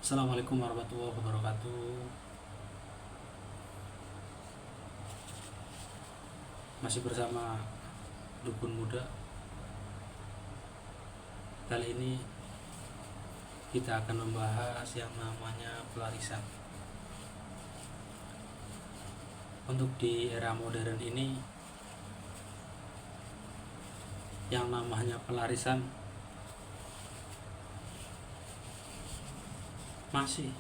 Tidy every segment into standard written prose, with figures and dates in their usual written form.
Assalamualaikum warahmatullahi wabarakatuh. Masih bersama Dukun Muda. Kali ini kita akan membahas yang namanya pelarisan. Untuk di era modern ini, yang namanya pelarisan masih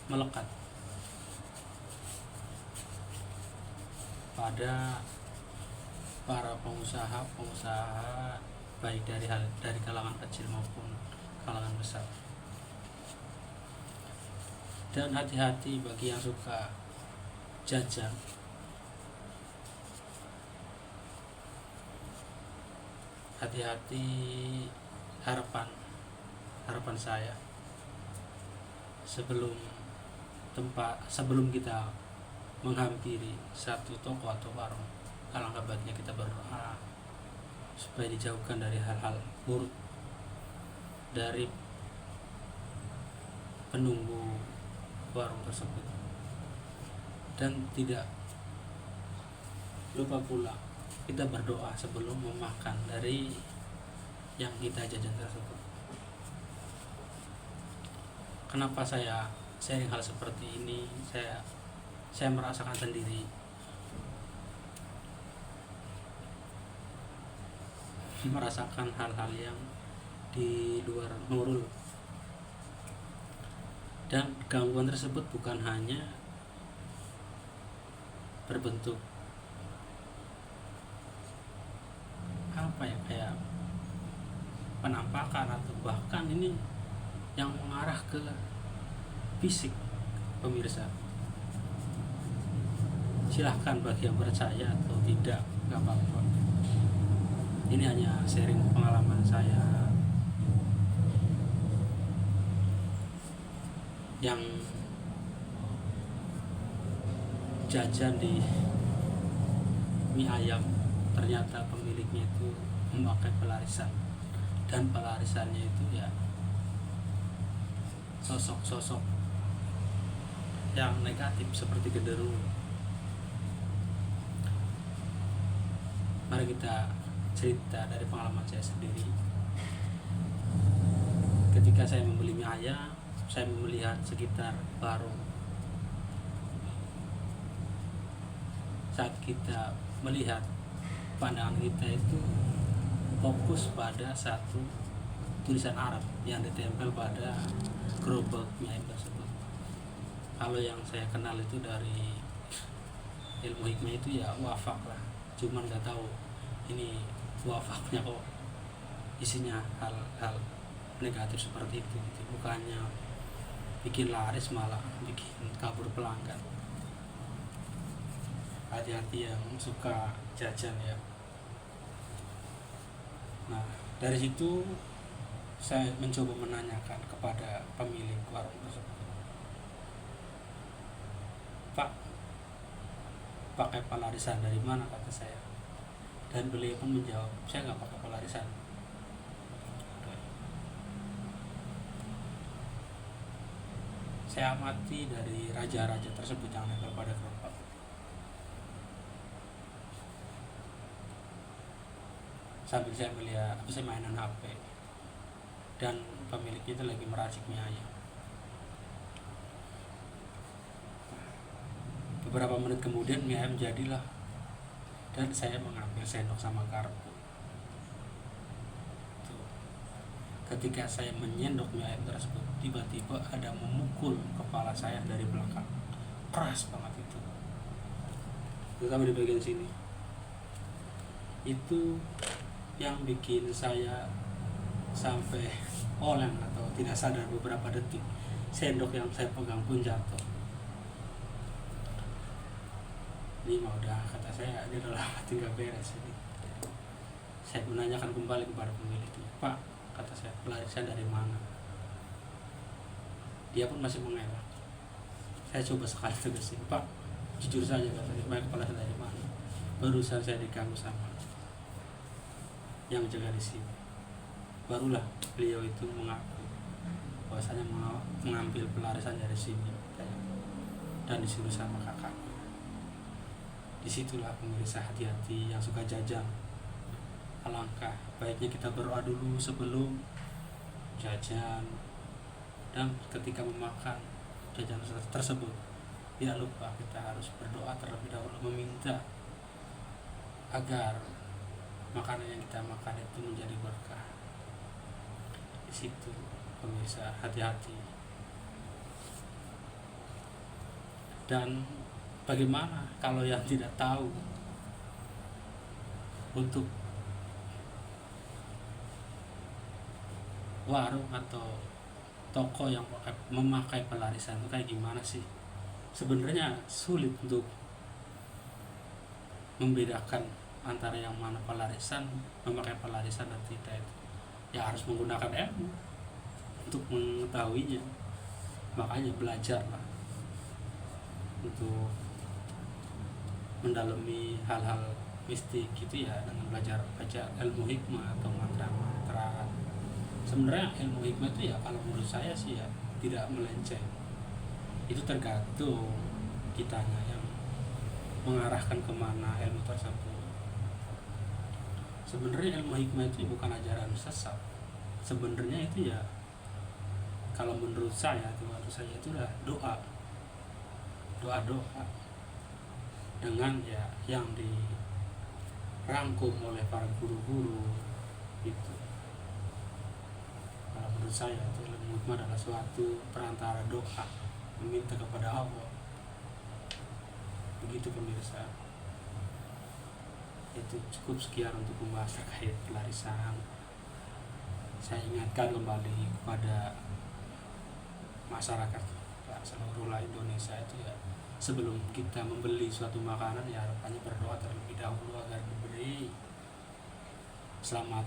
melekat pada para pengusaha baik dari kalangan kecil maupun kalangan besar. Dan hati-hati bagi yang suka jajan. Hati-hati, harapan saya sebelum kita menghampiri satu toko atau warung, alangkah baiknya kita berdoa supaya dijauhkan dari hal-hal buruk dari penunggu warung tersebut. Dan tidak lupa pula kita berdoa sebelum memakan dari yang kita jajan tersebut. Kenapa saya sharing hal seperti ini? Saya merasakan sendiri. Merasakan hal-hal yang di luar nurul. Dan gangguan tersebut bukan hanya berbentuk kayak penampakan, atau bahkan ini yang mengarah ke fisik. Pemirsa, silahkan bagi yang percaya atau tidak, gak apa-apa. Ini hanya sharing pengalaman saya yang jajan di mie ayam, ternyata pemiliknya itu memakai pelarisan, dan pelarisannya itu ya sosok-sosok yang negatif seperti genderuwo. Mari kita cerita dari pengalaman saya sendiri. Ketika saya membeli mie ayam, saya melihat sekitar warung. Saat kita melihat, pandangan kita itu fokus pada satu tulisan Arab yang ditempel pada gerobak mie ayam tersebut. Kalau yang saya kenal itu dari ilmu hikmah itu ya wafak lah, cuman nggak tahu ini wafaknya kok isinya hal-hal negatif seperti itu, bukannya bikin laris malah bikin kabur pelanggan. Hati-hati yang suka jajan ya. Nah, dari situ saya mencoba menanyakan kepada pemilik warung tersebut, "Pak, pakai pelarisan dari mana?" kata saya. Dan beliau pun menjawab, "Saya nggak pakai pelarisan." Saya amati dari raja-raja tersebut yang nempel pada gerobak. Sambil saya melihat saya mainan HP, dan pemiliknya itu lagi meracik mie ayam. Beberapa menit kemudian mie ayam jadilah, dan saya mengambil sendok sama garpu. Ketika saya menyendok mie ayam tersebut, tiba-tiba ada memukul kepala saya dari belakang, keras banget itu, terutama di bagian sini. Itu yang bikin saya sampai oleng atau tidak sadar beberapa detik. Sendok yang saya pegang pun jatuh. Ini mah udah, kata saya, ini udah lama tinggal beres ini. Saya menanyakan kembali kepada pemiliknya, "Pak," kata saya, "pelarisan dari mana?" Dia pun masih mengelak. Saya coba sekali tegasin, "Pak, jujur saja," katanya, "pelarisan dari mana?" Barusan saya diganggu sama yang jaga di sini. Barulah beliau itu mengaku bahwasanya mau mengambil pelarisan dari sini dan disuruh sama kakaknya. Disitulah pemirsa, hati-hati yang suka jajan. Alangkah baiknya kita berdoa dulu sebelum jajan, dan ketika memakan jajan tersebut tidak lupa kita harus berdoa terlebih dahulu, meminta agar makanan yang kita makan itu menjadi berkah. Di situ pemirsa, hati-hati. Dan bagaimana kalau yang tidak tahu untuk warung atau toko yang memakai pelarisan itu kayak gimana sih? Sebenarnya sulit untuk membedakan antara yang mana pelarisan, memakai pelarisan dan tidak. Itu ya harus menggunakan ilmu untuk mengetahuinya. Makanya belajarlah untuk mendalami hal-hal mistik gitu ya, dengan belajar baca ilmu hikmah atau mantra-mantra. Sebenarnya ilmu hikmah itu ya kalau menurut saya sih ya tidak melenceng. Itu tergantung kitanya yang mengarahkan kemana ilmu tersebut. Sebenarnya ilmu hikmah itu bukan ajaran sesat. Sebenarnya itu ya kalau menurut saya itu udah doa dengan ya yang dirangkum oleh para guru-guru itu. Kalau menurut saya itu ilmu hikmah adalah suatu perantara doa meminta kepada Allah. Begitu pemirsa. Itu cukup sekian untuk membahas terkait pelarisan. Saya ingatkan kembali kepada masyarakat seluruh Indonesia itu ya, sebelum kita membeli suatu makanan ya harapannya berdoa terlebih dahulu agar diberi keselamatan